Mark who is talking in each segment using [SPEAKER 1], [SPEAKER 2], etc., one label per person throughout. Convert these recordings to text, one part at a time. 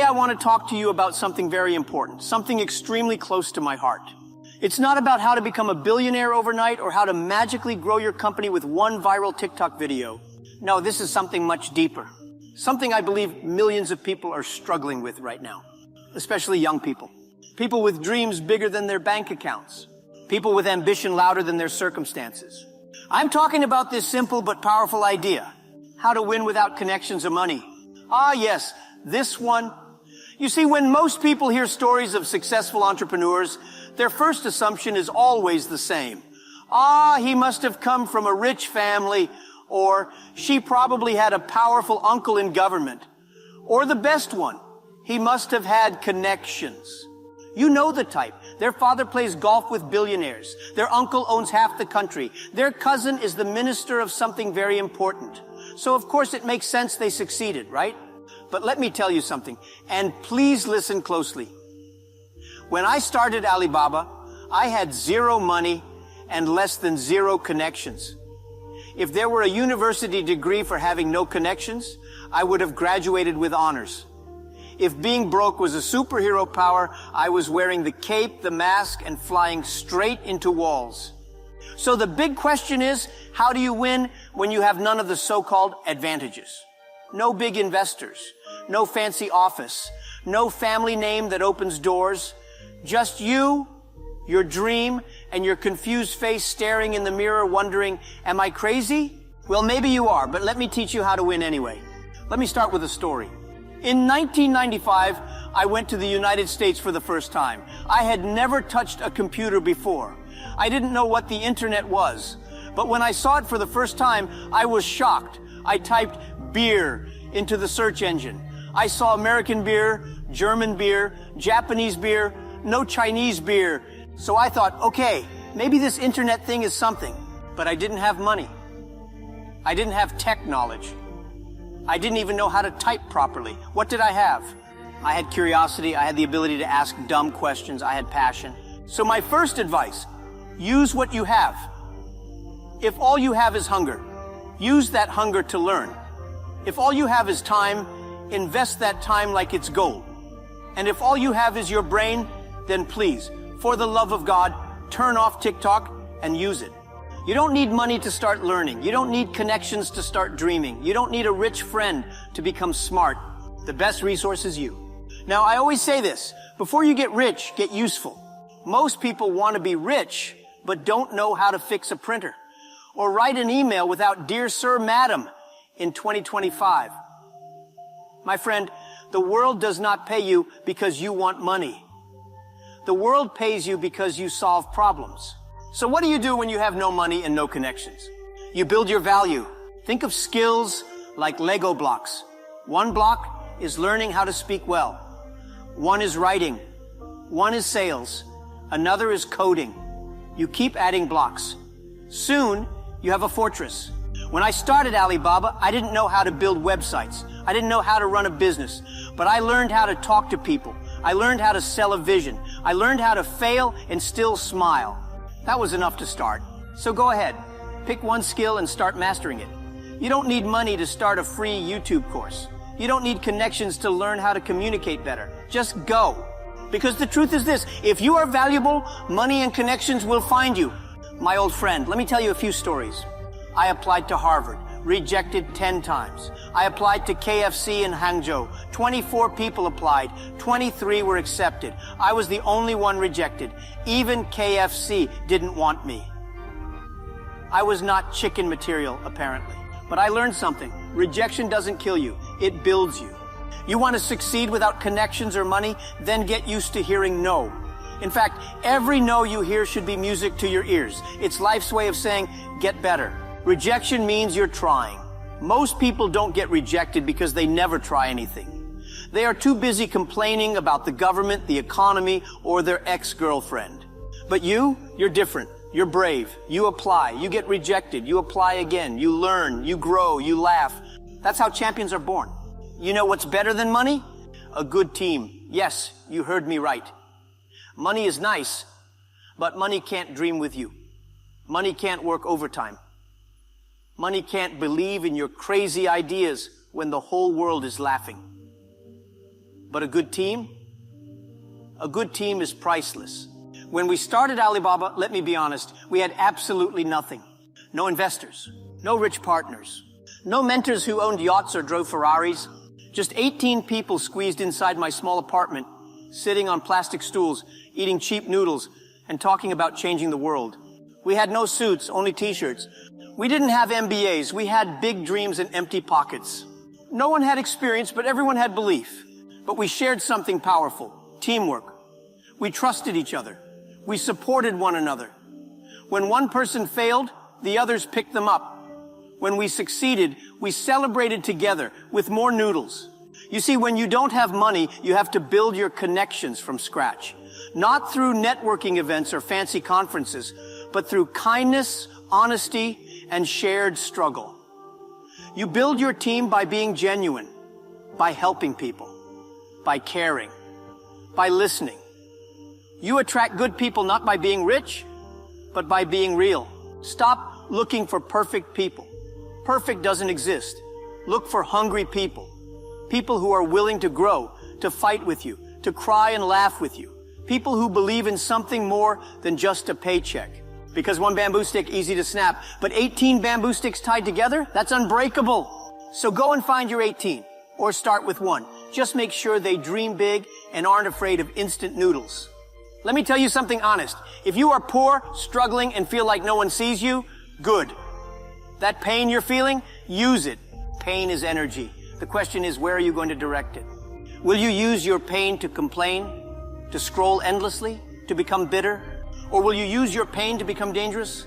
[SPEAKER 1] Today I want to talk to you about something very important, something extremely close to my heart. It's not about how to become a billionaire overnight or how to magically grow your company with one viral TikTok video. No, this is something much deeper. Something I believe millions of people are struggling with right now, especially young people. People with dreams bigger than their bank accounts. People with ambition louder than their circumstances. I'm talking about this simple but powerful idea. How to win without connections or money. Ah, yes, this one. You see, when most people hear stories of successful entrepreneurs, their first assumption is always the same. Ah, he must have come from a rich family, or she probably had a powerful uncle in government. Or the best one, he must have had connections. You know the type. Their father plays golf with billionaires. Their uncle owns half the country. Their cousin is the minister of something very important. So of course it makes sense they succeeded, right? But let me tell you something, and please listen closely. When I started Alibaba, I had zero money and less than zero connections. If there were a university degree for having no connections, I would have graduated with honors. If being broke was a superhero power, I was wearing the cape, the mask, and flying straight into walls. So the big question is, how do you win when you have none of the so-called advantages? No big investors, no fancy office, no family name that opens doors, just you, your dream, and your confused face staring in the mirror wondering, am I crazy? Well, maybe you are, but let me teach you how to win anyway. Let me start with a story. In 1995, I went to the United States for the first time. I had never touched a computer before. I didn't know what the internet was. But when I saw it for the first time, I was shocked. I typed beer into the search engine. I saw American beer, German beer, Japanese beer, no Chinese beer. So I thought, okay, maybe this internet thing is something. But I didn't have money. I didn't have tech knowledge. I didn't even know how to type properly. What did I have? I had curiosity. I had the ability to ask dumb questions. I had passion. So my first advice, use what you have. If all you have is hunger, use that hunger to learn. If all you have is time, invest that time like it's gold. And if all you have is your brain, then please, for the love of God, turn off TikTok and use it. You don't need money to start learning. You don't need connections to start dreaming. You don't need a rich friend to become smart. The best resource is you. Now, I always say this, before you get rich, get useful. Most people want to be rich, but don't know how to fix a printer or write an email without "Dear Sir, Madam" in 2025. My friend, the world does not pay you because you want money. The world pays you because you solve problems. So what do you do when you have no money and no connections? You build your value. Think of skills like Lego blocks. One block is learning how to speak well. One is writing. One is sales. Another is coding. You keep adding blocks. Soon, you have a fortress. When I started Alibaba, I didn't know how to build websites. I didn't know how to run a business. But I learned how to talk to people. I learned how to sell a vision. I learned how to fail and still smile. That was enough to start. So go ahead. Pick one skill and start mastering it. You don't need money to start a free YouTube course. You don't need connections to learn how to communicate better. Just go. Because the truth is this, if you are valuable, money and connections will find you. My old friend, let me tell you a few stories. I applied to Harvard, rejected 10 times. I applied to KFC in Hangzhou. 24 people applied. 23 were accepted. I was the only one rejected. Even KFC didn't want me. I was not chicken material, apparently. But I learned something. Rejection doesn't kill you. It builds you. You want to succeed without connections or money? Then get used to hearing no. In fact, every no you hear should be music to your ears. It's life's way of saying, get better. Rejection means you're trying. Most people don't get rejected because they never try anything. They are too busy complaining about the government, the economy, or their ex-girlfriend. But you're different. You're brave. You apply. You get rejected. You apply again. You learn. You grow. You laugh. That's how champions are born. You know what's better than money? A good team. Yes, you heard me right. Money is nice, but money can't dream with you. Money can't work overtime. Money can't believe in your crazy ideas when the whole world is laughing. But a good team? A good team is priceless. When we started Alibaba, let me be honest, we had absolutely nothing. No investors, no rich partners, no mentors who owned yachts or drove Ferraris. Just 18 people squeezed inside my small apartment, sitting on plastic stools, eating cheap noodles, and talking about changing the world. We had no suits, only t-shirts. We didn't have MBAs. We had big dreams and empty pockets. No one had experience, but everyone had belief. But we shared something powerful, teamwork. We trusted each other. We supported one another. When one person failed, the others picked them up. When we succeeded, we celebrated together with more noodles. You see, when you don't have money, you have to build your connections from scratch. Not through networking events or fancy conferences, but through kindness, honesty, and shared struggle. You build your team by being genuine, by helping people, by caring, by listening. You attract good people not by being rich, but by being real. Stop looking for perfect people. Perfect doesn't exist. Look for hungry people. People who are willing to grow, to fight with you, to cry and laugh with you. People who believe in something more than just a paycheck. Because one bamboo stick, easy to snap, but 18 bamboo sticks tied together, that's unbreakable. So go and find your 18, or start with one. Just make sure they dream big and aren't afraid of instant noodles. Let me tell you something honest. If you are poor, struggling, and feel like no one sees you, good. That pain you're feeling, use it. Pain is energy. The question is, where are you going to direct it? Will you use your pain to complain, to scroll endlessly, to become bitter? Or will you use your pain to become dangerous?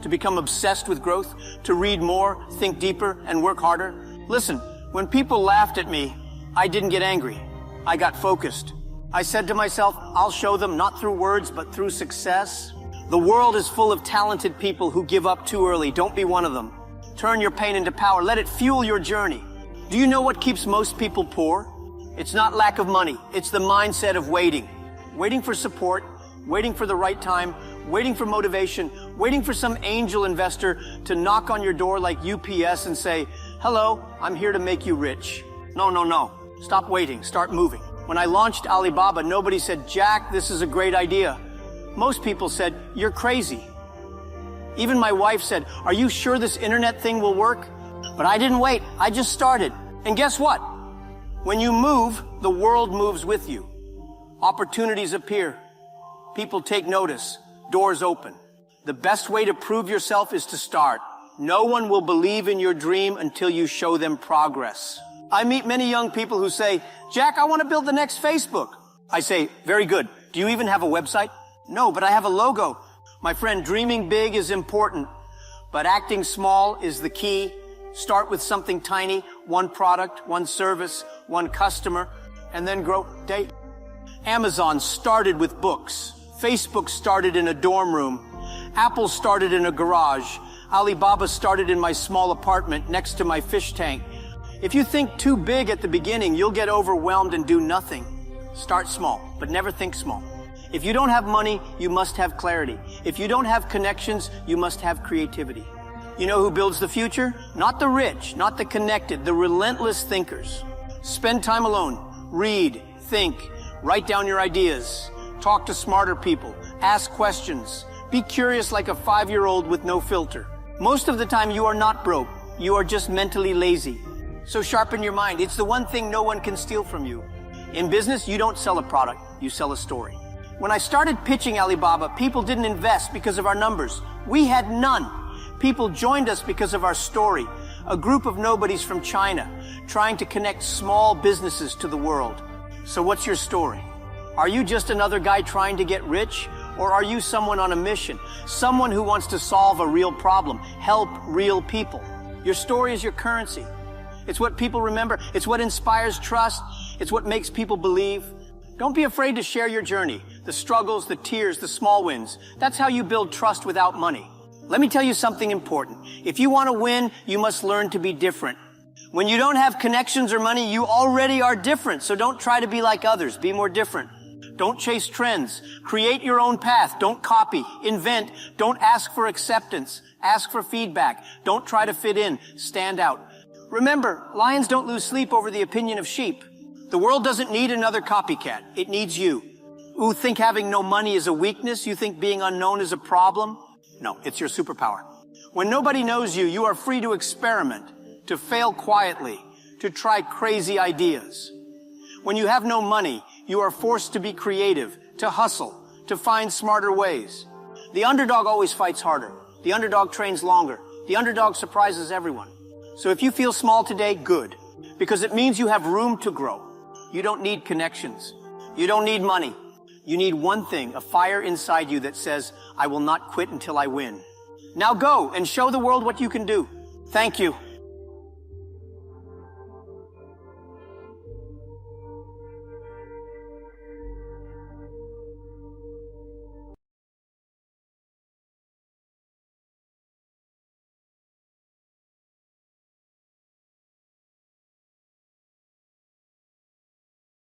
[SPEAKER 1] To become obsessed with growth? To read more, think deeper, and work harder? Listen, when people laughed at me, I didn't get angry. I got focused. I said to myself, I'll show them not through words, but through success. The world is full of talented people who give up too early. Don't be one of them. Turn your pain into power. Let it fuel your journey. Do you know what keeps most people poor? It's not lack of money. It's the mindset of waiting. Waiting for support, waiting for the right time, waiting for motivation, waiting for some angel investor to knock on your door like UPS and say, hello, I'm here to make you rich. No. Stop waiting. Start moving. When I launched Alibaba, nobody said, Jack, this is a great idea. Most people said, you're crazy. Even my wife said, are you sure this internet thing will work? But I didn't wait. I just started. And guess what? When you move, the world moves with you. Opportunities appear. People take notice. Doors open. The best way to prove yourself is to start. No one will believe in your dream until you show them progress. I meet many young people who say, Jack, I want to build the next Facebook. I say, very good. Do you even have a website? No, but I have a logo. My friend, dreaming big is important, but acting small is the key. Start with something tiny, one product, one service, one customer, and then grow. Amazon started with books. Facebook started in a dorm room. Apple started in a garage. Alibaba started in my small apartment next to my fish tank. If you think too big at the beginning, you'll get overwhelmed and do nothing. Start small, but never think small. If you don't have money, you must have clarity. If you don't have connections, you must have creativity. You know who builds the future? Not the rich, not the connected, the relentless thinkers. Spend time alone. Read, think, write down your ideas. Talk to smarter people. Ask questions. Be curious like a 5-year-old with no filter. Most of the time, you are not broke. You are just mentally lazy. So sharpen your mind. It's the one thing no one can steal from you. In business, you don't sell a product, you sell a story. When I started pitching Alibaba, people didn't invest because of our numbers. We had none. People joined us because of our story. A group of nobodies from China trying to connect small businesses to the world. So what's your story? Are you just another guy trying to get rich? Or are you someone on a mission? Someone who wants to solve a real problem, help real people? Your story is your currency. It's what people remember. It's what inspires trust. It's what makes people believe. Don't be afraid to share your journey, the struggles, the tears, the small wins. That's how you build trust without money. Let me tell you something important. If you want to win, you must learn to be different. When you don't have connections or money, you already are different. So don't try to be like others. Be more different. Don't chase trends. Create your own path. Don't copy. Invent. Don't ask for acceptance. Ask for feedback. Don't try to fit in. Stand out. Remember, lions don't lose sleep over the opinion of sheep. The world doesn't need another copycat. It needs you. Who think having no money is a weakness? You think being unknown is a problem? No, it's your superpower. When nobody knows you, you are free to experiment, to fail quietly, to try crazy ideas. When you have no money, you are forced to be creative, to hustle, to find smarter ways. The underdog always fights harder. The underdog trains longer. The underdog surprises everyone. So if you feel small today, good. Because it means you have room to grow. You don't need connections. You don't need money. You need one thing, a fire inside you that says, I will not quit until I win. Now go and show the world what you can do. Thank you.